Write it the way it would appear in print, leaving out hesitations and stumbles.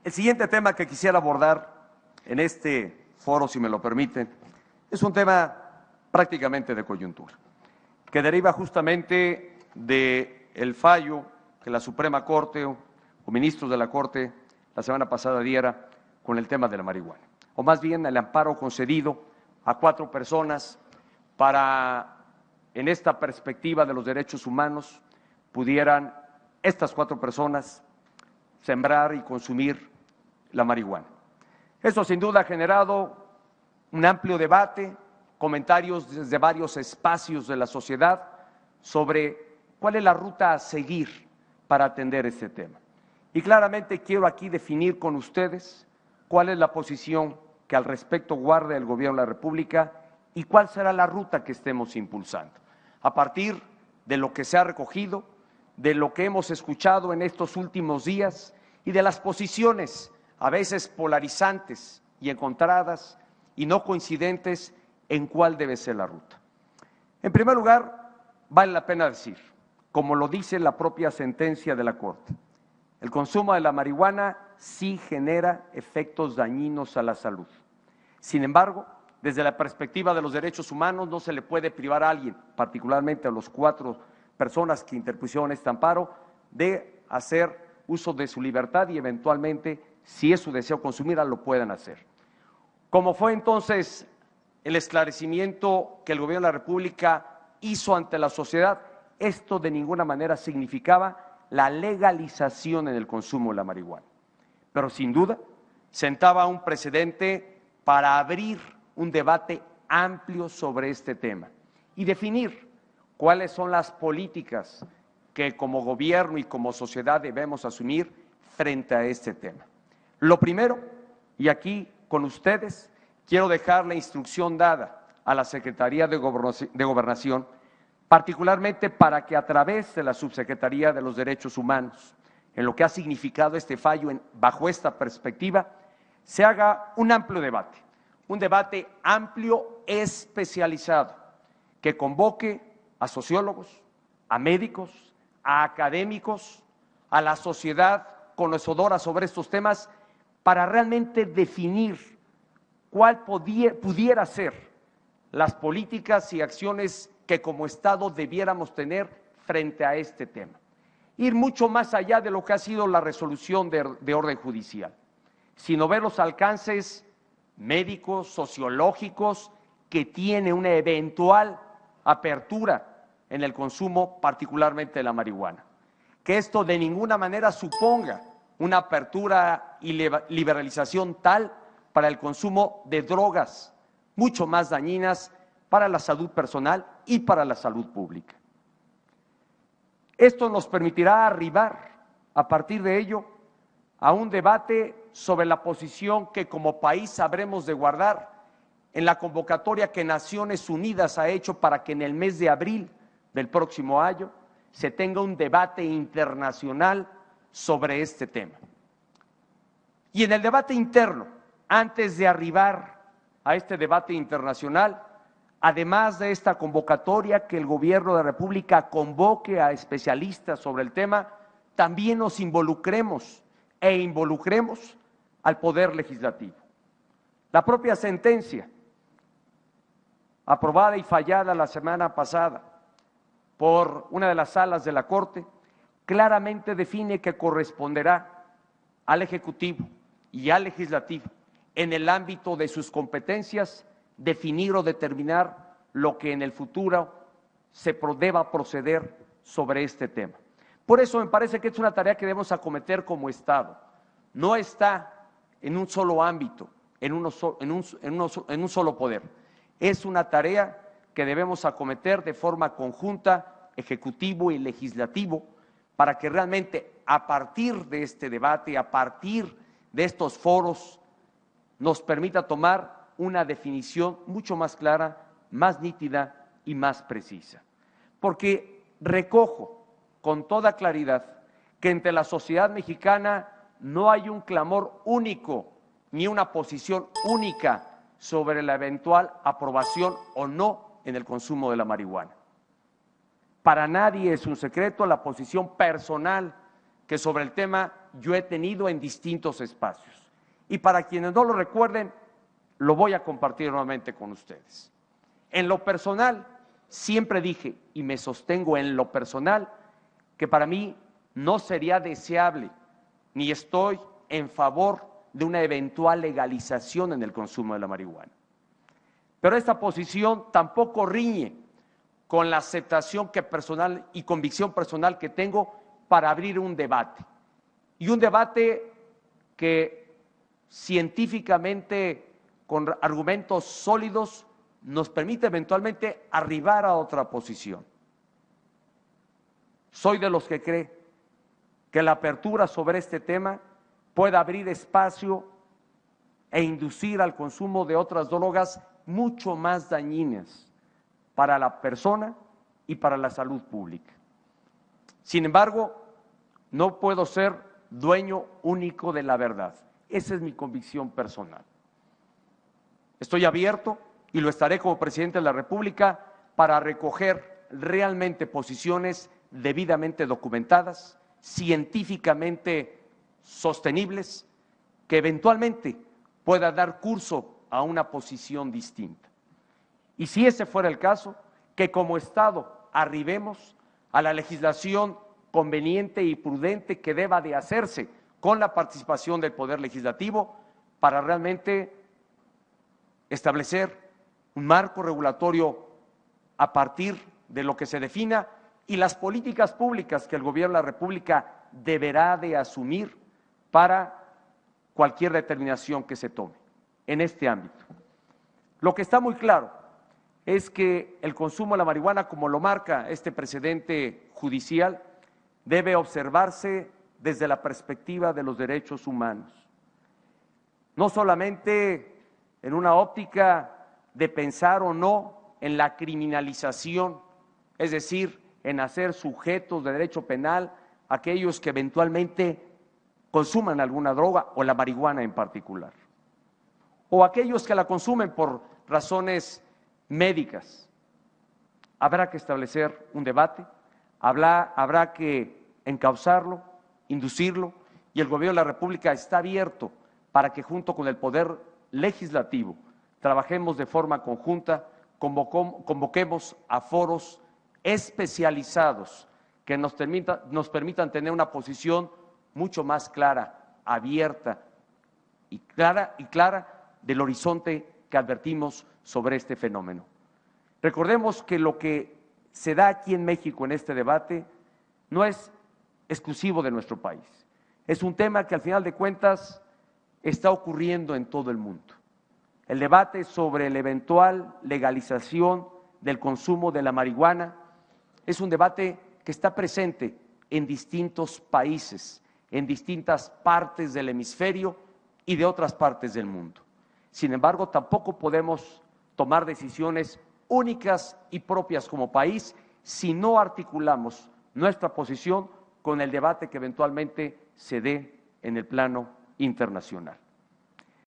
El siguiente tema que quisiera abordar en este foro, si me lo permiten, es un tema prácticamente de coyuntura, que deriva justamente del fallo que la Suprema Corte o ministros de la Corte la semana pasada diera con el tema de la marihuana, o más bien el amparo concedido a 4 personas para, en esta perspectiva de los derechos humanos, pudieran estas 4 personas sembrar y consumir la marihuana. Esto sin duda ha generado un amplio debate, comentarios desde varios espacios de la sociedad sobre cuál es la ruta a seguir para atender este tema. Y claramente quiero aquí definir con ustedes cuál es la posición que al respecto guarda el Gobierno de la República y cuál será la ruta que estemos impulsando. A partir de lo que se ha recogido, de lo que hemos escuchado en estos últimos días y de las posiciones a veces polarizantes y encontradas y no coincidentes en cuál debe ser la ruta. En primer lugar, vale la pena decir, como lo dice la propia sentencia de la Corte, el consumo de la marihuana sí genera efectos dañinos a la salud. Sin embargo, desde la perspectiva de los derechos humanos no se le puede privar a alguien, particularmente a los 4 personas que interpusieron este amparo, de hacer uso de su libertad y eventualmente, si es su deseo consumirla, lo puedan hacer. Como fue entonces el esclarecimiento que el Gobierno de la República hizo ante la sociedad, esto de ninguna manera significaba la legalización en el consumo de la marihuana, pero sin duda sentaba un precedente para abrir un debate amplio sobre este tema y definir cuáles son las políticas que como gobierno y como sociedad debemos asumir frente a este tema. Lo primero, y aquí con ustedes quiero dejar la instrucción dada a la Secretaría de Gobernación, particularmente para que a través de la Subsecretaría de los Derechos Humanos, en lo que ha significado este fallo bajo esta perspectiva, se haga un amplio debate, un debate amplio especializado, que convoque a sociólogos, a médicos, a académicos, a la sociedad conocedora sobre estos temas, para realmente definir cuál pudiera ser las políticas y acciones que como Estado debiéramos tener frente a este tema. Ir mucho más allá de lo que ha sido la resolución de orden judicial, sino ver los alcances médicos, sociológicos, que tiene una eventual apertura en el consumo, particularmente de la marihuana. Que esto de ninguna manera suponga una apertura y liberalización tal para el consumo de drogas mucho más dañinas para la salud personal y para la salud pública. Esto nos permitirá arribar, a partir de ello, a un debate sobre la posición que como país habremos de guardar en la convocatoria que Naciones Unidas ha hecho para que en el mes de abril del próximo año se tenga un debate internacional sobre este tema. Y en el debate interno, antes de arribar a este debate internacional, además de esta convocatoria que el Gobierno de la República convoque a especialistas sobre el tema, también nos involucremos al Poder Legislativo. La propia sentencia, aprobada y fallada la semana pasada por una de las salas de la Corte, claramente define que corresponderá al Ejecutivo y al Legislativo, en el ámbito de sus competencias, definir o determinar lo que en el futuro se deba proceder sobre este tema. Por eso me parece que es una tarea que debemos acometer como Estado. No está en un solo ámbito, en un solo poder. Es una tarea que debemos acometer de forma conjunta, Ejecutivo y Legislativo, para que realmente a partir de este debate, a partir de estos foros, nos permita tomar una definición mucho más clara, más nítida y más precisa. Porque recojo con toda claridad que entre la sociedad mexicana no hay un clamor único ni una posición única sobre la eventual aprobación o no en el consumo de la marihuana. Para nadie es un secreto la posición personal que sobre el tema yo he tenido en distintos espacios. Y para quienes no lo recuerden, lo voy a compartir nuevamente con ustedes. En lo personal, siempre dije, y me sostengo en lo personal, que para mí no sería deseable, ni estoy en favor de una eventual legalización en el consumo de la marihuana. Pero esta posición tampoco riñe con la aceptación que personal y convicción personal que tengo para abrir un debate. Y un debate que científicamente, con argumentos sólidos, nos permite eventualmente arribar a otra posición. Soy de los que cree que la apertura sobre este tema puede abrir espacio e inducir al consumo de otras drogas mucho más dañinas para la persona y para la salud pública. Sin embargo, no puedo ser dueño único de la verdad. Esa es mi convicción personal. Estoy abierto y lo estaré como presidente de la República para recoger realmente posiciones debidamente documentadas, científicamente sostenibles, que eventualmente pueda dar curso a una posición distinta. Y si ese fuera el caso, que como Estado arribemos a la legislación conveniente y prudente que deba de hacerse con la participación del Poder Legislativo para realmente establecer un marco regulatorio a partir de lo que se defina y las políticas públicas que el Gobierno de la República deberá de asumir para cualquier determinación que se tome en este ámbito. Lo que está muy claro es que el consumo de la marihuana, como lo marca este precedente judicial, debe observarse desde la perspectiva de los derechos humanos, no solamente en una óptica de pensar o no en la criminalización, es decir, en hacer sujetos de derecho penal a aquellos que eventualmente consuman alguna droga o la marihuana en particular, o aquellos que la consumen por razones médicas. Habrá que establecer un debate, habrá que encauzarlo, inducirlo, y el Gobierno de la República está abierto para que junto con el Poder Legislativo trabajemos de forma conjunta, convoquemos a foros especializados que nos permitan tener una posición mucho más clara, abierta y clara del horizonte que advertimos sobre este fenómeno. Recordemos que lo que se da aquí en México en este debate no es exclusivo de nuestro país. Es un tema que al final de cuentas está ocurriendo en todo el mundo. El debate sobre la eventual legalización del consumo de la marihuana es un debate que está presente en distintos países, en distintas partes del hemisferio y de otras partes del mundo. Sin embargo, tampoco podemos tomar decisiones únicas y propias como país si no articulamos nuestra posición con el debate que eventualmente se dé en el plano internacional.